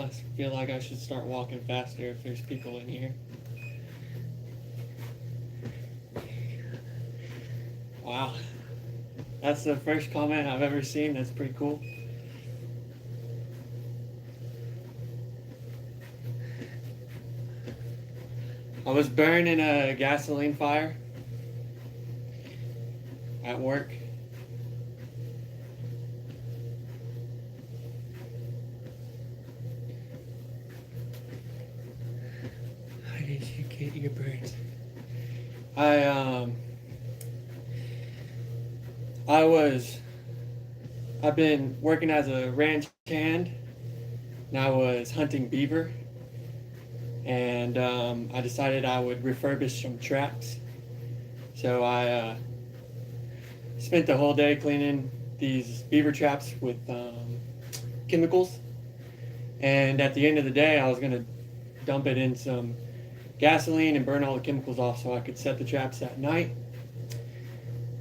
I feel like I should start walking faster if there's people in here. Wow. That's the first comment I've ever seen. That's pretty cool. I was burned in a gasoline fire at work. How did you get your burns? I um I was I've been working as a ranch hand, and I was hunting beaver, and I decided I would refurbish some traps. So I spent the whole day cleaning these beaver traps with chemicals, and at the end of the day, I was gonna dump it in some gasoline and burn all the chemicals off so I could set the traps at night.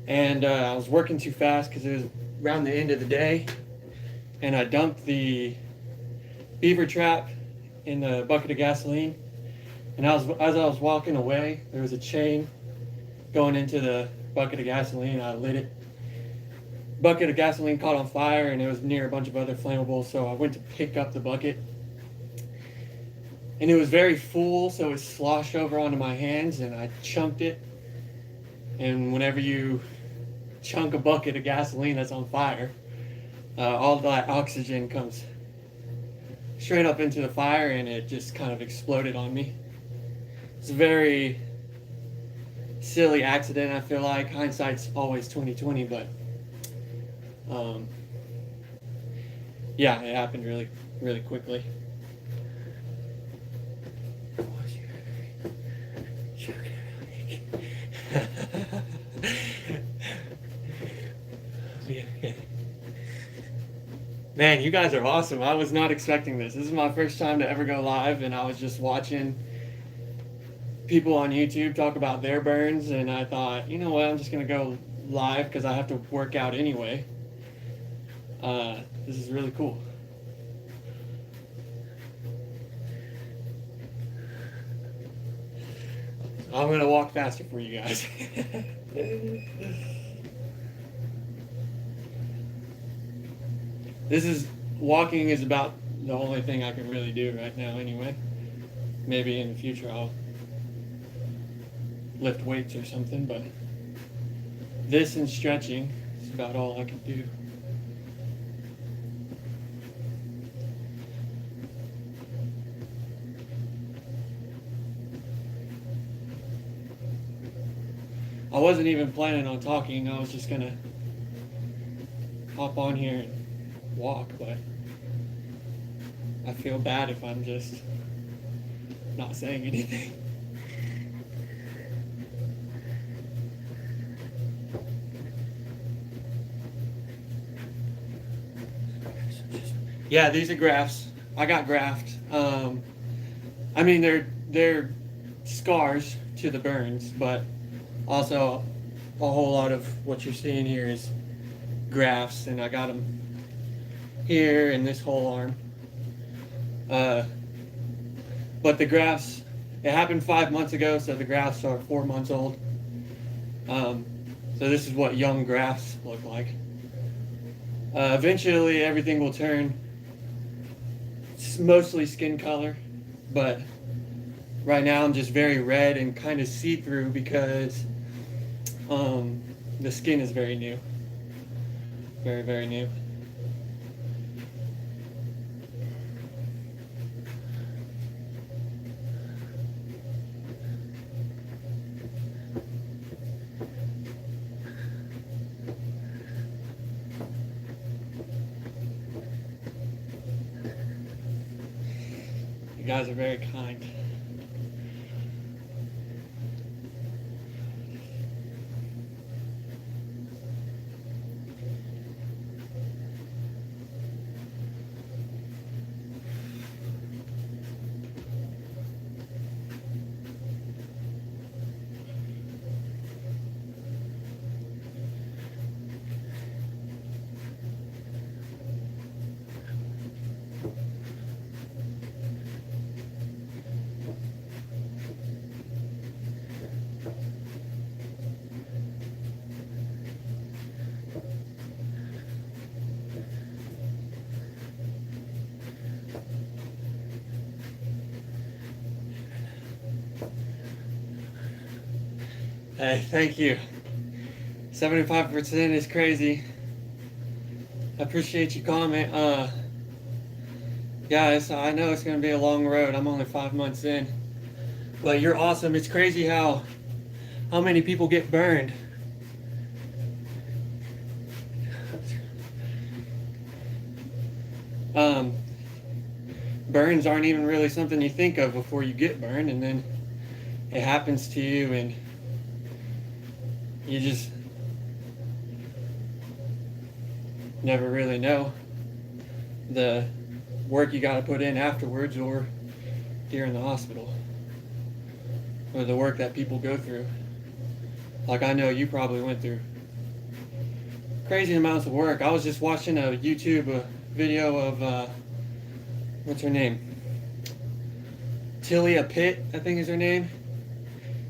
And I was working too fast because it was around the end of the day, and I dumped the beaver trap in the bucket of gasoline. And as I was walking away, there was a chain going into the bucket of gasoline. I lit it. Bucket of gasoline caught on fire, and it was near a bunch of other flammables. So I went to pick up the bucket, and it was very full, so it sloshed over onto my hands, and I chunked it. And whenever you chunk a bucket of gasoline that's on fire, all that oxygen comes straight up into the fire, and it just kind of exploded on me. It's a very silly accident. I feel like hindsight's always 2020, but yeah, it happened really, really quickly. Man, you guys are awesome. I was not expecting this. This is my first time to ever go live, and I was just watching people on YouTube talk about their burns, and I thought, you know what, I'm just going to go live because I have to work out anyway. This is really cool. I'm going to walk faster for you guys. Walking is about the only thing I can really do right now anyway. Maybe in the future I'll lift weights or something, but this and stretching is about all I can do. I wasn't even planning on talking. I was just gonna hop on here and walk, but I feel bad if I'm just not saying anything. Yeah, these are grafts. I got graft. I mean, they're scars to the burns, but also a whole lot of what you're seeing here is grafts, and I got them here in this whole arm. But the grafts, it happened 5 months ago, so the grafts are 4 months old. So this is what young grafts look like. Eventually, everything will turn mostly skin color, but right now I'm just very red and kind of see-through because the skin is very new. Very, very new. You guys are very kind. Hey, thank you. 75% is crazy. I appreciate your comment. Guys, I know it's gonna be a long road. I'm only 5 months in, but you're awesome. It's crazy how many people get burned. Um, Burns aren't even really something you think of before you get burned, and then it happens to you, and you just never really know the work you got to put in afterwards or during the hospital, or the work that people go through. Like I know you probably went through crazy amounts of work. I was just watching a YouTube video of what's her name? Tilia Pitt, I think is her name.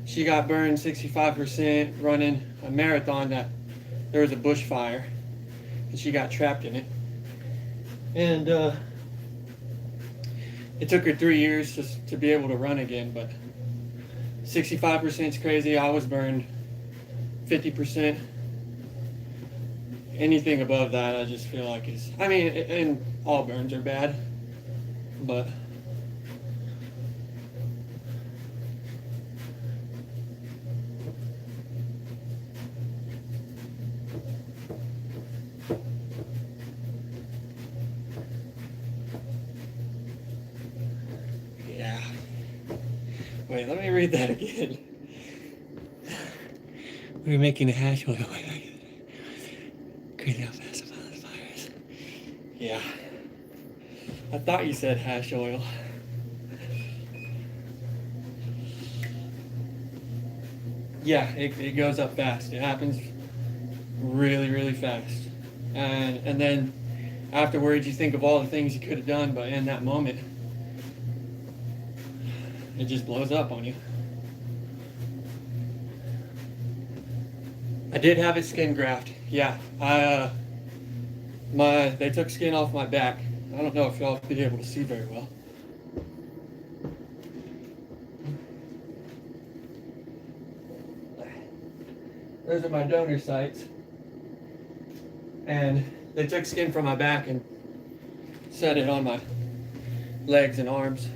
She got burned 65% running a marathon that there was a bushfire and she got trapped in it. And it took her 3 years just to be able to run again, but 65% is crazy. I was burned 50%. Anything above that, I just feel like is, I mean, and all burns are bad, but yeah. Wait, let me read that again. We're making a hash oil. Crazy how fast it follows fires. Yeah. I thought you said hash oil. Yeah, it goes up fast. It happens really, really fast. And then afterwards you think of all the things you could have done, but in that moment it just blows up on you. I did have a skin graft. Yeah. They took skin off my back. I don't know if y'all be able to see very well. Those are my donor sites. And they took skin from my back and set it on my legs and arms.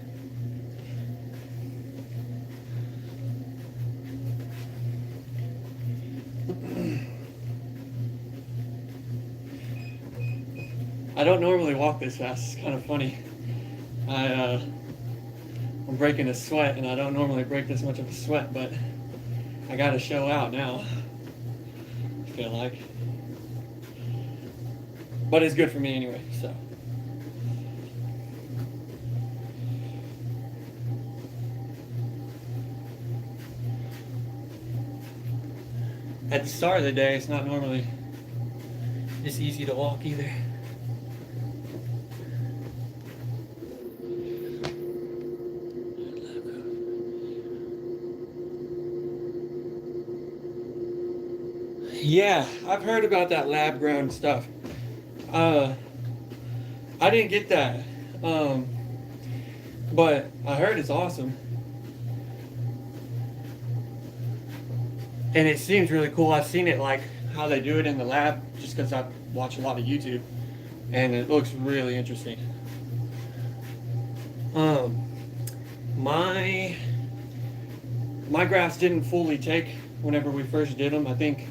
I don't normally walk this fast. It's kind of funny. I'm breaking a sweat, and I don't normally break this much of a sweat, but I got to show out now. I feel like, but it's good for me anyway. So. At the start of the day, it's not normally this easy to walk either. Yeah, I've heard about that lab grown stuff. I didn't get that, but I heard it's awesome. And it seems really cool. I've seen it, like how they do it in the lab, just because I watch a lot of YouTube, and it looks really interesting. My grafts didn't fully take whenever we first did them. I think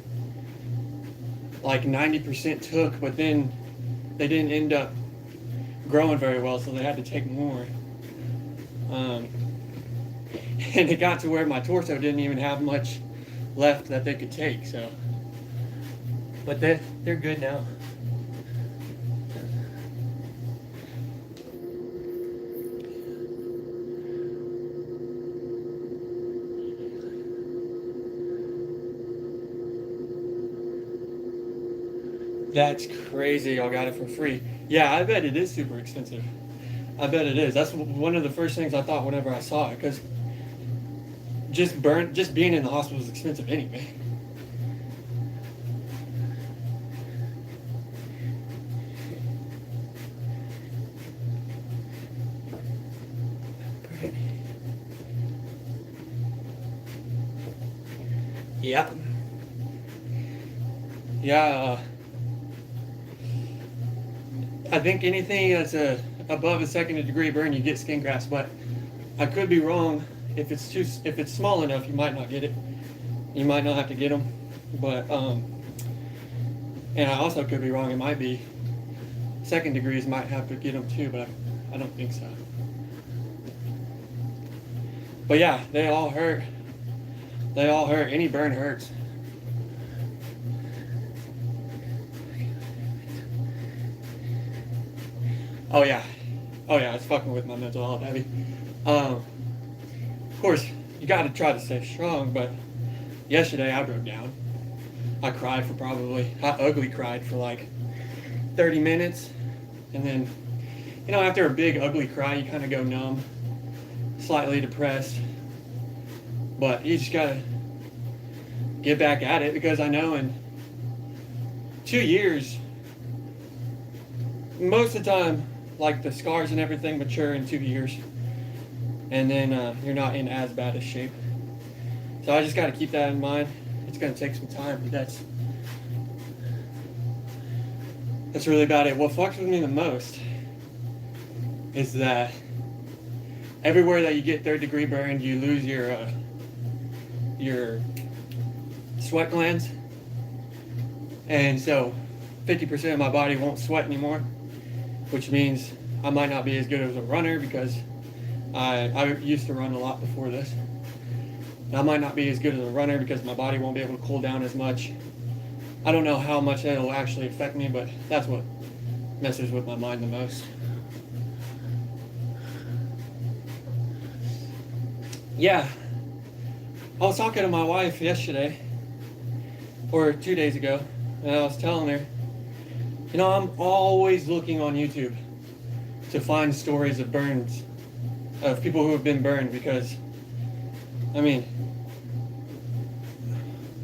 like 90% took, but then they didn't end up growing very well, so they had to take more. And it got to where my torso didn't even have much left that they could take, so. But they're good now. That's crazy. Y'all got it for free. Yeah, I bet it is super expensive. I bet it is. That's one of the first things I thought whenever I saw it, because just being in the hospital is expensive anyway. Yeah. Yeah. I think anything that's above a second degree burn, you get skin grafts, but I could be wrong. If it's small enough, you might not get it. You might not have to get them, but and I also could be wrong. It might be second degrees might have to get them too, but I don't think so. But yeah, they all hurt. They all hurt. Any burn hurts. Oh yeah, oh yeah, it's fucking with my mental health heavy. Of course, you got to try to stay strong, but yesterday I broke down. I cried for I ugly cried for like 30 minutes, and then, after a big ugly cry, you kind of go numb, slightly depressed, but you just gotta get back at it, because I know in 2 years, most of the time, like the scars and everything mature in 2 years, and then you're not in as bad a shape. So I just got to keep that in mind. It's going to take some time, but that's really about it. What fucks with me the most is that everywhere that you get third degree burned, you lose your sweat glands, and so 50% of my body won't sweat anymore, which means I might not be as good as a runner, because I used to run a lot before this. I might not be as good as a runner because my body won't be able to cool down as much. I don't know how much that'll actually affect me, but that's what messes with my mind the most. Yeah, I was talking to my wife yesterday, or 2 days ago, and I was telling her, I'm always looking on YouTube to find stories of burns, of people who have been burned, because,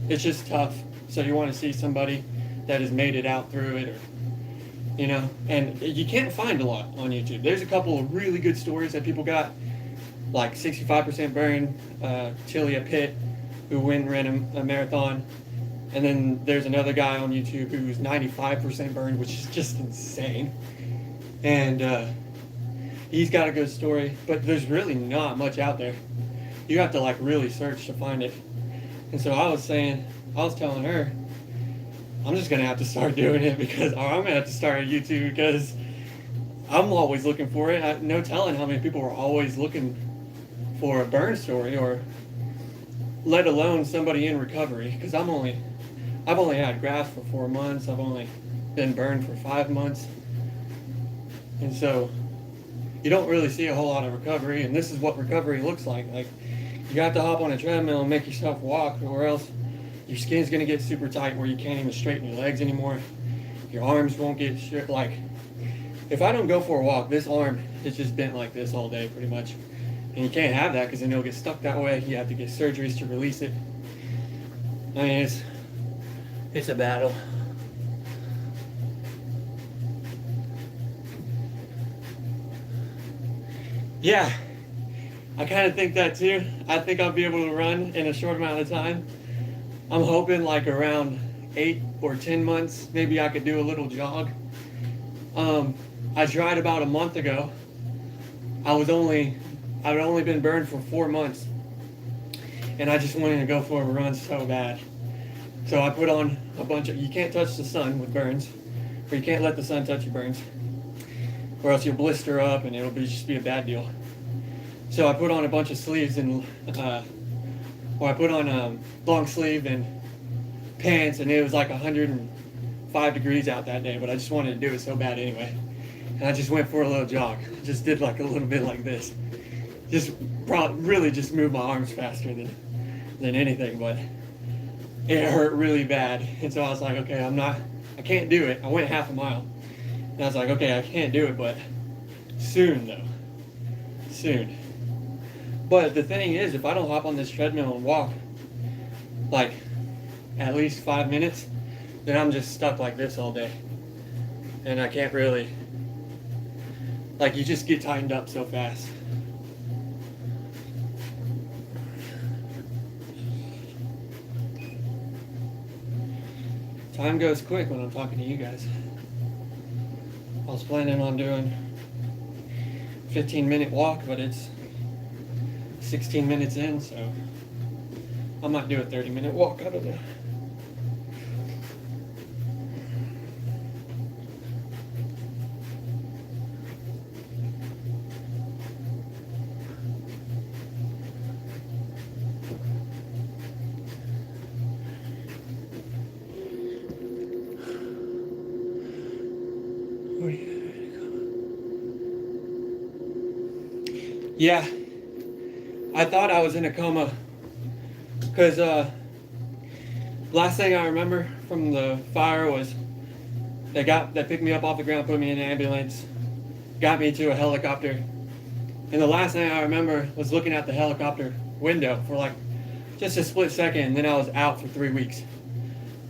it's just tough. So you want to see somebody that has made it out through it, or, and you can't find a lot on YouTube. There's a couple of really good stories that people got, like 65% burn, Tilia Pitt, who ran a marathon. And then there's another guy on YouTube who's 95% burned, which is just insane. And he's got a good story, but there's really not much out there. You have to like really search to find it. And so I was telling her, I'm just gonna have to start doing it, or I'm gonna have to start a YouTube, because I'm always looking for it. No telling how many people are always looking for a burn story, or let alone somebody in recovery. Because I've only had grafts for 4 months. I've only been burned for 5 months, and so you don't really see a whole lot of recovery. And this is what recovery looks like. Like, you have to hop on a treadmill and make yourself walk, or else your skin's gonna get super tight where you can't even straighten your legs anymore. Your arms won't get straight. Like, if I don't go for a walk, this arm is just bent like this all day, pretty much. And you can't have that, because then it'll get stuck that way. You have to get surgeries to release it. It's a battle. Yeah, I kind of think that too. I think I'll be able to run in a short amount of time. I'm hoping like around 8 or 10 months, maybe I could do a little jog. I tried about a month ago. I'd only been burned for 4 months, and I just wanted to go for a run so bad. So I put on you can't touch the sun with burns, or you can't let the sun touch your burns, or else you'll blister up and it'll just be a bad deal. So I put on a bunch of sleeves, and I put on long sleeve and pants, and it was like 105 degrees out that day, but I just wanted to do it so bad anyway. And I just went for a little jog. Just did like a little bit like this. Really just moved my arms faster than anything, but it hurt really bad. And so I was like, okay, I can't do it. I went half a mile. And I was like, okay, I can't do it, but soon though. Soon. But the thing is, if I don't hop on this treadmill and walk like at least 5 minutes, then I'm just stuck like this all day. And I can't really, you just get tightened up so fast. Time goes quick when I'm talking to you guys. I was planning on doing 15-minute walk, but it's 16 minutes in, so I might do a 30-minute walk. I don't know. Yeah, I thought I was in a coma because last thing I remember from the fire was they picked me up off the ground, put me in an ambulance, got me to a helicopter, and the last thing I remember was looking at the helicopter window for like just a split second, and then I was out for 3 weeks.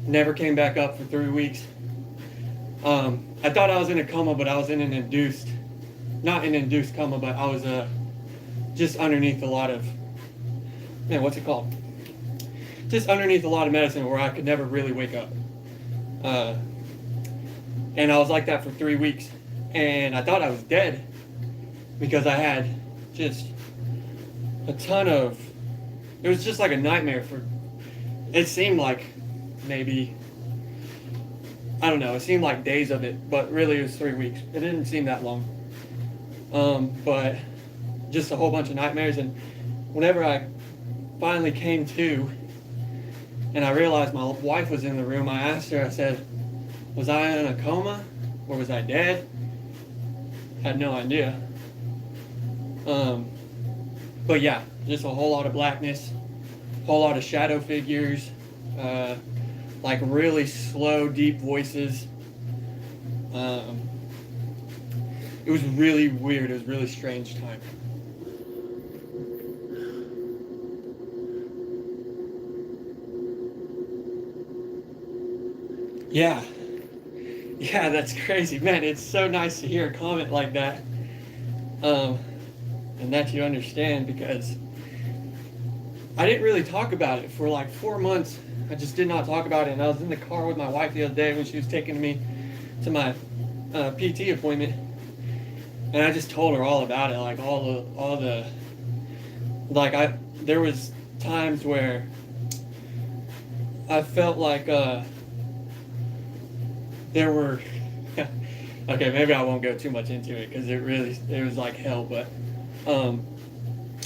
Never came back up for 3 weeks. I thought I was in a coma, but I was in an not an induced coma, but I was just underneath a lot of, what's it called? Just underneath a lot of medicine where I could never really wake up. And I was like that for 3 weeks. And I thought I was dead because I had just a ton of, it was just like a nightmare it seemed like maybe, I don't know, it seemed like days of it, but really it was 3 weeks. It didn't seem that long. But just a whole bunch of nightmares. And whenever I finally came to and I realized my wife was in the room, I asked her, I said, was I in a coma or was I dead? I had no idea. But yeah, just a whole lot of blackness, a whole lot of shadow figures, like really slow, deep voices. It was really weird. It was a really strange time. Yeah, that's crazy, man. It's so nice to hear a comment like that, and that you understand, because I didn't really talk about it for like 4 months. I just did not talk about it, and I was in the car with my wife the other day when she was taking me to my PT appointment, and I just told her all about it, like all the there was times where I felt like there were okay, maybe I won't go too much into it because it was like hell, but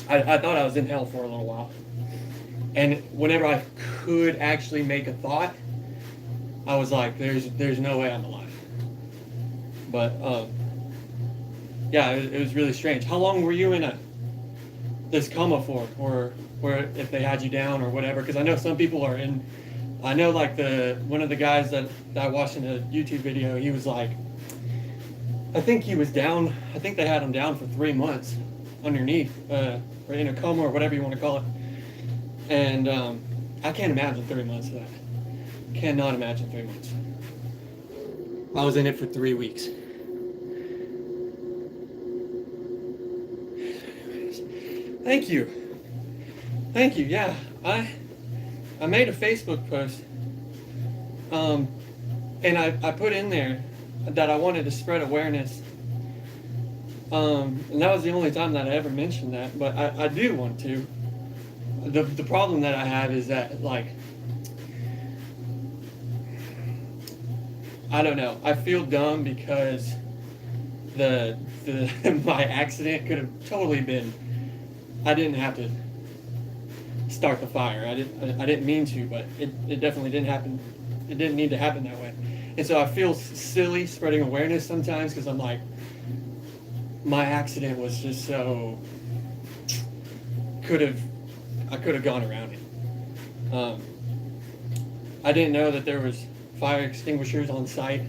I thought I was in hell for a little while, and whenever I could actually make a thought, I was like, there's no way I'm alive. But yeah, it was really strange. How long were you in this coma for, or where if they had you down or whatever? Because I know some people are in. I know, like, one of the guys that I watched in a YouTube video, he was like, I think he was down, I think they had him down for 3 months underneath, or in a coma or whatever you want to call it. And I can't imagine 3 months of that. Cannot imagine 3 months. I was in it for 3 weeks. Thank you, yeah. I made a Facebook post, and I put in there that I wanted to spread awareness, and that was the only time that I ever mentioned that, but I do want to. The problem that I have is that, like, I don't know, I feel dumb because my accident could have totally been, I didn't have to start the fire. I didn't mean to, but it definitely didn't happen. It didn't need to happen that way. And so I feel silly spreading awareness sometimes because I'm like, my accident was just so, I could have gone around it. I didn't know that there was fire extinguishers on site.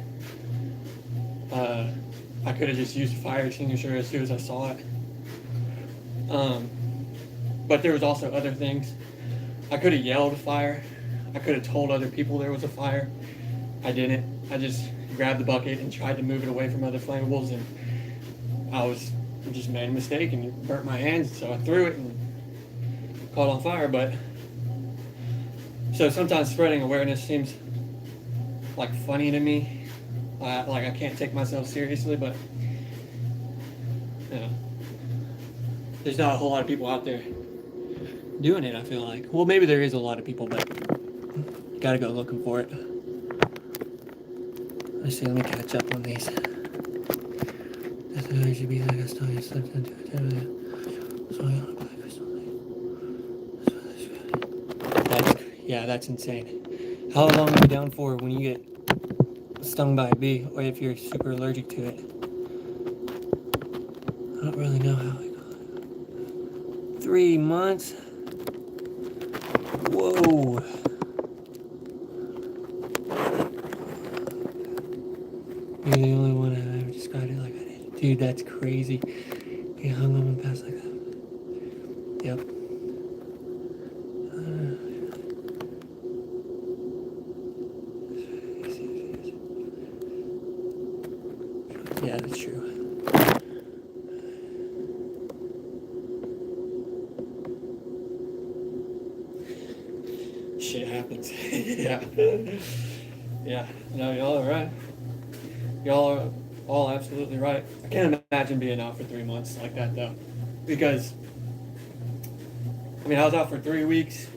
I could have just used a fire extinguisher as soon as I saw it. But there was also other things. I could have yelled fire. I could have told other people there was a fire. I didn't. I just grabbed the bucket and tried to move it away from other flammables, and I just made a mistake and it burnt my hands, so I threw it and caught on fire. But so sometimes spreading awareness seems like funny to me. Like I can't take myself seriously, but you know, there's not a whole lot of people out there doing it. I feel like. Well, maybe there is a lot of people, but you gotta go looking for it. Let's see. Let me catch up on these. That's how I should be like a story. That's insane. How long are you down for when you get stung by a bee, or if you're super allergic to it? I don't really know how I got it. 3 months? Whoa. You're the only one I've ever described it like I did. Dude, that's crazy. He hung on and passed like that. Yep. Yeah, that's true. Shit happens. Yeah. Yeah. No, y'all are right. Y'all are all absolutely right. I can't imagine being out for 3 months like that though. Because I mean I was out for 3 weeks.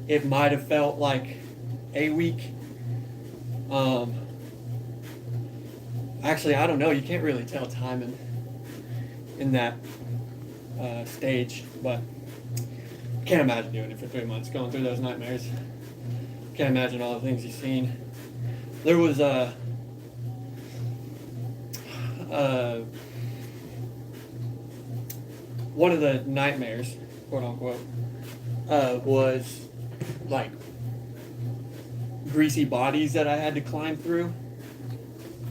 It might have felt like a week. Actually I don't know, you can't really tell time in that stage, but I can't imagine doing it for 3 months, going through those nightmares. Can't imagine all the things you've seen. There was one of the nightmares, quote unquote, was like greasy bodies that I had to climb through.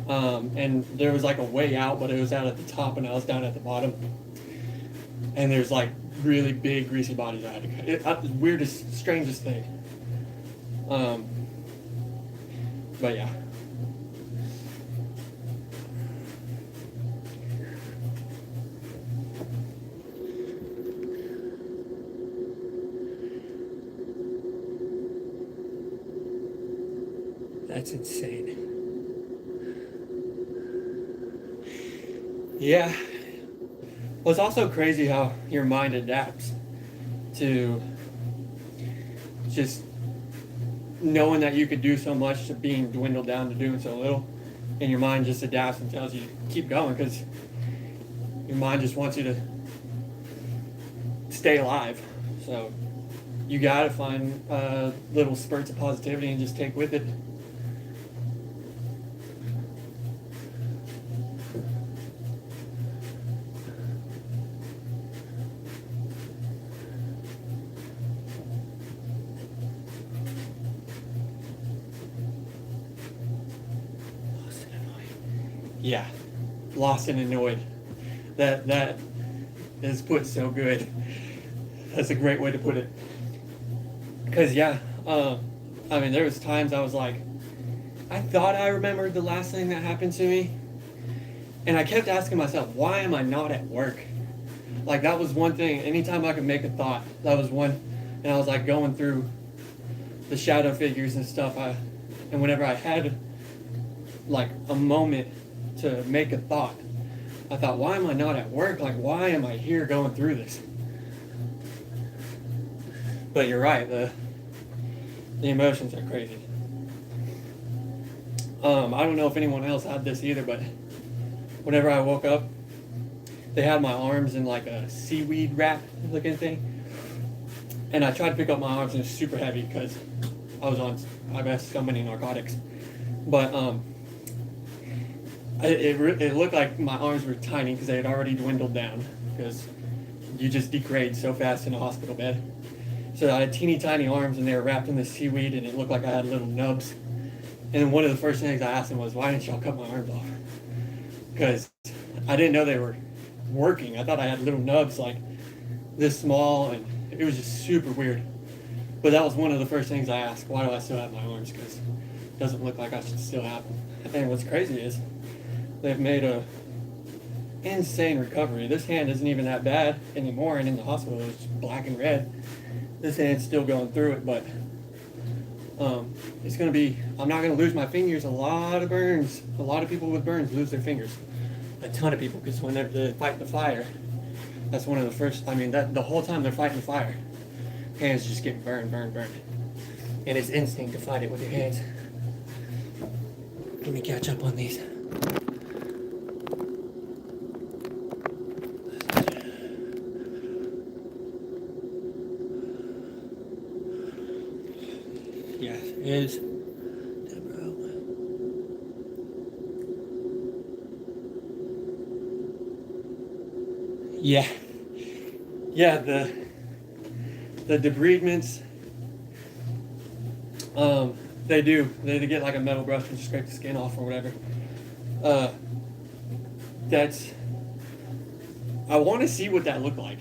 And there was like a way out, but it was out at the top and I was down at the bottom. And there's like really big greasy bodies I had to cut. The weirdest, strangest thing. But yeah. That's insane. Yeah. Well, it's also crazy how your mind adapts to just knowing that you could do so much to being dwindled down to doing so little. And your mind just adapts and tells you to keep going because your mind just wants you to stay alive. So you got to find little spurts of positivity and just take with it. Yeah, lost and annoyed. That is put so good. That's a great way to put it. Because yeah, I mean there was times I was like, I thought I remembered the last thing that happened to me, and I kept asking myself, why am I not at work? Like that was one thing. Anytime I could make a thought, that was one. And I was like going through the shadow figures and stuff. And whenever I had like a moment to make a thought, I thought, why am I not at work? Like, why am I here going through this? But you're right, the emotions are crazy. I don't know if anyone else had this either, but whenever I woke up, they had my arms in like a seaweed wrap looking thing. And I tried to pick up my arms and it was super heavy because I was on, I guess, so many narcotics. But it looked like my arms were tiny because they had already dwindled down because you just degrade so fast in a hospital bed. So I had teeny tiny arms and they were wrapped in this seaweed and it looked like I had little nubs. And one of the first things I asked them was, why didn't y'all cut my arms off? Because I didn't know they were working. I thought I had little nubs like this small and it was just super weird. But that was one of the first things I asked, why do I still have my arms? Because it doesn't look like I should still have them. And what's crazy is they've made a insane recovery. This hand isn't even that bad anymore, and in the hospital it's black and red. This hand's still going through it, but It's gonna be, I'm not gonna lose my fingers. A lot of burns, a lot of people with burns lose their fingers. A ton of people, because whenever they fight the fire, that's one of the first, I mean, that the whole time they're fighting the fire, hands just get burned, burned, burned. And it's instinct to fight it with your hands. Let me catch up on these. Yeah, it is. Yeah, yeah. The debridements. They get like a metal brush and scrape the skin off or whatever. Uh, that's. I want to see what that looked like,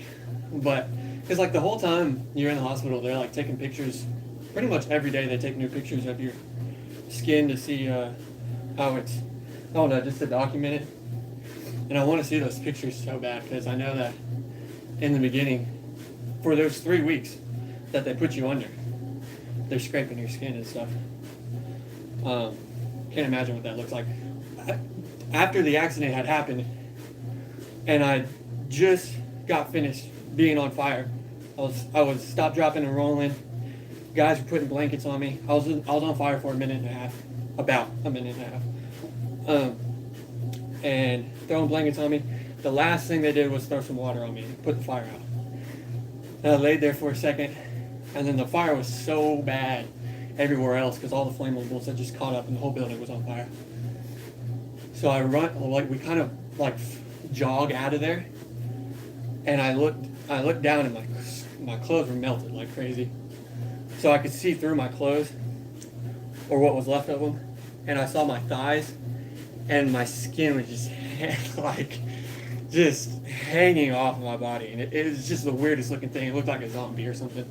but because like the whole time you're in the hospital, they're like taking pictures. Pretty much every day they take new pictures of your skin to see how it's. I don't know, just to document it. And I want to see those pictures so bad because I know that in the beginning, for those 3 weeks that they put you under, they're scraping your skin and stuff. Can't imagine what that looks like. After the accident had happened, and I just got finished being on fire, I was stop, dropping, and rolling. Guys were putting blankets on me. I was on fire for a minute and a half, about a minute and a half, and throwing blankets on me. The last thing they did was throw some water on me and put the fire out. And I laid there for a second, and then the fire was so bad everywhere else because all the flammables had just caught up and the whole building was on fire. So I we kind of like jog out of there, and I looked down and my clothes were melted like crazy. So I could see through my clothes, or what was left of them, and I saw my thighs, and my skin was just just hanging off of my body, and it was just the weirdest looking thing. It looked like a zombie or something.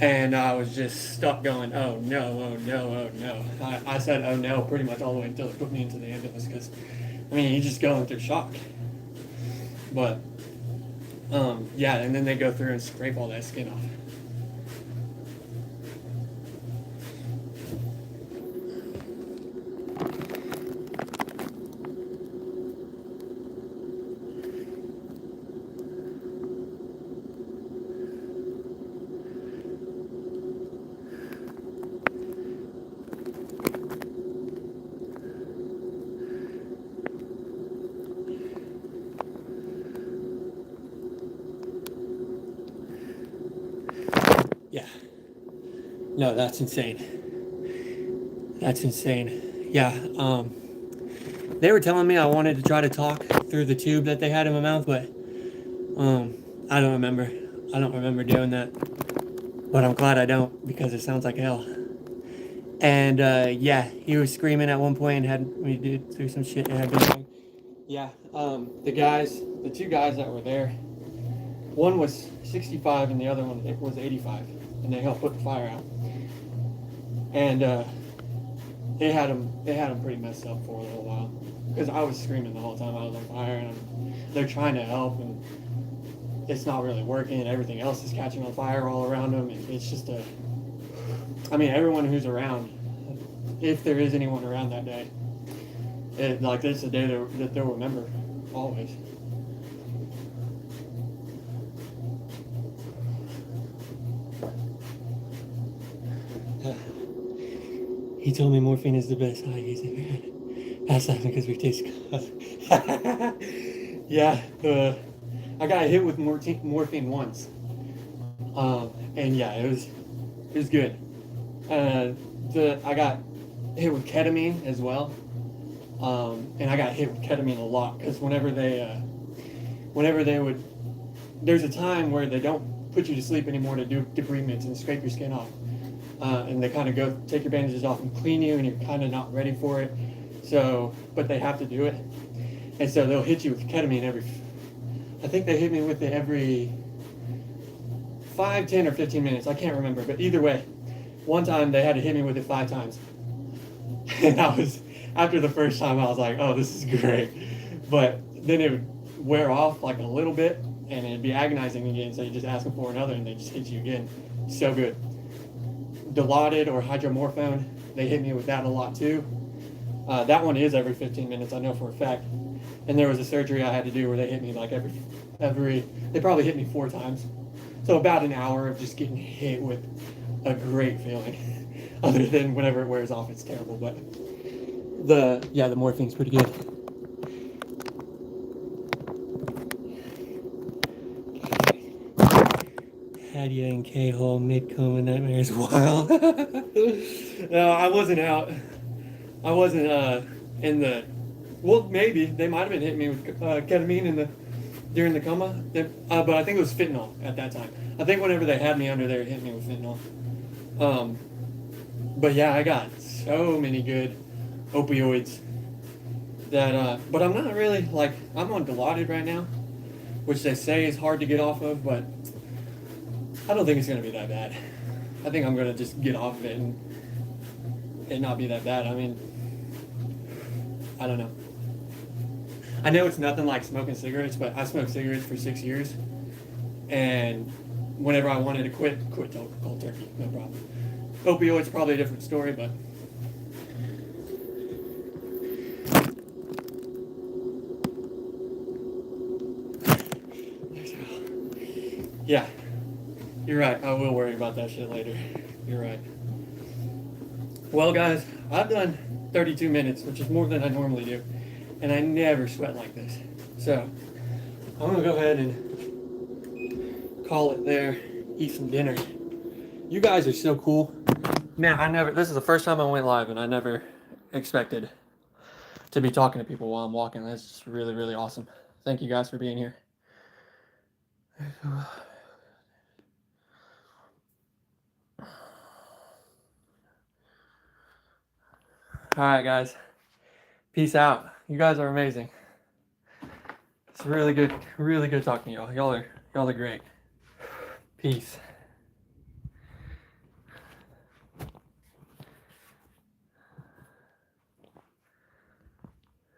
And I was just stuck going, oh no, oh no, oh no. I said oh no pretty much all the way until they put me into the ambulance because, I mean, you're just going through shock. But, yeah, and then they go through and scrape all that skin off. Yeah. No, that's insane. That's insane. Yeah. They were telling me I wanted to try to talk through the tube that they had in my mouth, but I don't remember. I don't remember doing that. But I'm glad I don't because it sounds like hell. And yeah, he was screaming at one point and had me do through some shit and had been wrong. Yeah. The two guys that were there, one was 65 and the other one was 85, and they helped put the fire out. And it had them pretty messed up for a little while because I was screaming the whole time I was on fire, and they're trying to help, and it's not really working, and everything else is catching on fire all around them, and it's just I mean, everyone who's around, if there is anyone around that day, it's a day that they'll remember always. He told me morphine is the best high he's ever had. That's not because we taste Yeah, I got hit with morphine once, and yeah, it was good. I got hit with ketamine as well, and I got hit with ketamine a lot because whenever they would, there's a time where they don't put you to sleep anymore to do debridements and scrape your skin off. And they kind of go take your bandages off and clean you, and you're kind of not ready for it. So, but they have to do it, and so they'll hit you with ketamine I think they hit me with it every 5, 10, or 15 minutes. I can't remember, but either way, one time they had to hit me with it 5 times, and after the first time I was like, oh, this is great, but then it would wear off like a little bit, and it'd be agonizing again. So you just ask them for another, and they just hit you again. So good. Dilaudid or hydromorphone. They hit me with that a lot too. That one is every 15 minutes, I know for a fact. And there was a surgery I had to do where they hit me like they probably hit me 4 times. So about an hour of just getting hit with a great feeling. Other than whenever it wears off, it's terrible. But the morphine's pretty good. Hadia and K-hole mid-coma nightmares wild. No, I wasn't out. I wasn't in the. Well, maybe they might have been hitting me with ketamine during the coma, but I think it was fentanyl at that time. I think whenever they had me under there, it hit me with fentanyl. But yeah, I got so many good opioids that. But I'm not really like I'm on Dilaudid right now, which they say is hard to get off of, but I don't think it's gonna be that bad. I think I'm gonna just get off of it and it not be that bad. I mean, I don't know. I know it's nothing like smoking cigarettes, but I smoked cigarettes for 6 years, and whenever I wanted to quit cold turkey, no problem. Opioids probably a different story, but yeah, you're right. I will worry about that shit later. You're right. Well, guys, I've done 32 minutes, which is more than I normally do, and I never sweat like this. So I'm gonna go ahead and call it there, eat some dinner. You guys are so cool. Man, this is the first time I went live, and I never expected to be talking to people while I'm walking. That's just really, really awesome. Thank you guys for being here. All right, guys. Peace out. You guys are amazing. It's really good talking to y'all. Y'all are great. Peace.